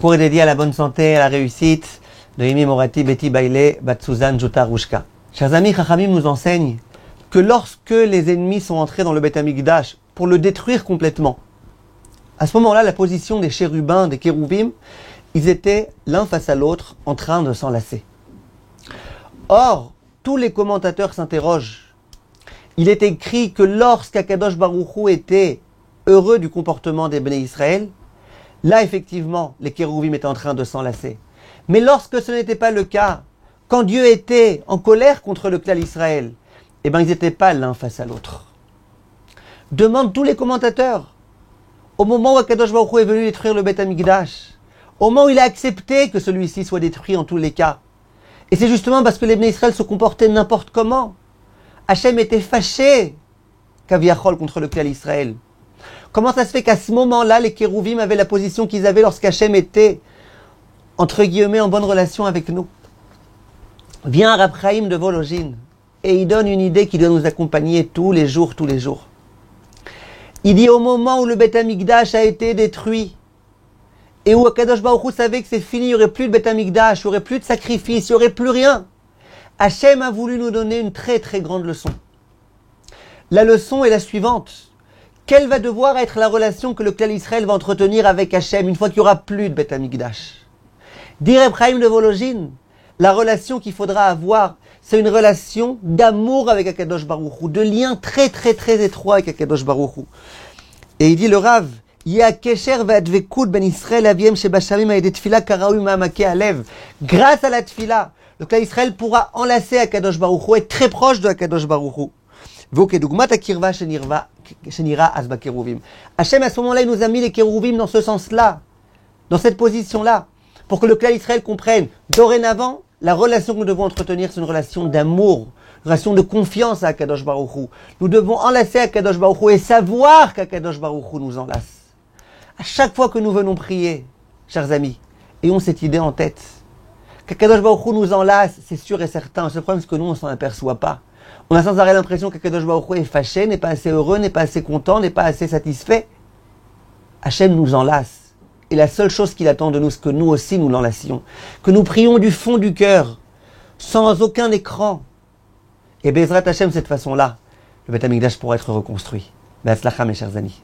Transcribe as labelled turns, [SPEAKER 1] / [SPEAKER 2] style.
[SPEAKER 1] cours est dédié à la bonne santé, à la réussite de Imi Morati Betty Baile Batsuzan Jota Rushka. Chers amis, Chachamim nous enseigne que lorsque les ennemis sont entrés dans le Beth Amikdash pour le détruire complètement, à ce moment-là, la position des chérubins, des kérouvim, ils étaient l'un face à l'autre en train de s'enlacer. Or, tous les commentateurs s'interrogent. Il est écrit que lorsqu'Akadosh Baruch Hu était heureux du comportement des Béné Israël, là, effectivement, les kérouvim étaient en train de s'enlacer. Mais lorsque ce n'était pas le cas, quand Dieu était en colère contre le clan Israël, eh bien, ils n'étaient pas l'un face à l'autre. Demandent tous les commentateurs. Au moment où Akadosh Baruch Hu est venu détruire le Beth Amikdash, au moment où il a accepté que celui-ci soit détruit en tous les cas, et c'est justement parce que les Béné Israël se comportaient n'importe comment, Hachem était fâché, Kaviachol, contre le clan Israël. Comment ça se fait qu'à ce moment-là, les kérouvim avaient la position qu'ils avaient lorsqu'Hachem était, entre guillemets, en bonne relation avec nous? Vient Rav Chaim de Vologine et il donne une idée qui doit nous accompagner tous les jours. Il dit au moment où le Beth Amikdash a été détruit et où Akadosh Baruch Hu savait que c'est fini, il n'y aurait plus de Beth Amikdash, il n'y aurait plus de sacrifice, il n'y aurait plus rien, Hachem a voulu nous donner une très très grande leçon. La leçon est la suivante. Quelle va devoir être la relation que le clan Israël va entretenir avec Hachem une fois qu'il n'y aura plus de Beth Amikdash? Dit Rav Chaim de Vologine, la relation qu'il faudra avoir, c'est une relation d'amour avec Akadosh Baruch Hu, de lien très très très étroit avec Akadosh Baruch Hu. Et il dit le Rav, grâce à la tfila, le clan Israël pourra enlacer Akadosh Baruch Hu, être très proche de Akadosh Baruch Hu. Hachem, à ce moment-là, il nous a mis les kérouvim dans ce sens-là, dans cette position-là, pour que le clan Israël comprenne. Dorénavant, la relation que nous devons entretenir, c'est une relation d'amour, une relation de confiance à Akadosh Baruch Hu. Nous devons enlacer Akadosh Baruch Hu et savoir qu'Akadosh Baruch Hu nous enlace. À chaque fois que nous venons prier, chers amis, ayons cette idée en tête, qu'Akadosh Baruch Hu nous enlace, c'est sûr et certain. Ce problème, c'est que nous, on ne s'en aperçoit pas. On a sans arrêt l'impression qu'Akadosh Baruch Hu est fâché, n'est pas assez heureux, n'est pas assez content, n'est pas assez satisfait. Hachem nous enlace. Et la seule chose qu'il attend de nous, c'est que nous aussi nous l'enlacions. Que nous prions du fond du cœur, sans aucun écran. Et Bezrat Hachem, de cette façon-là, le Beth Amikdash pourra être reconstruit. Be'atzlacha, mes chers amis.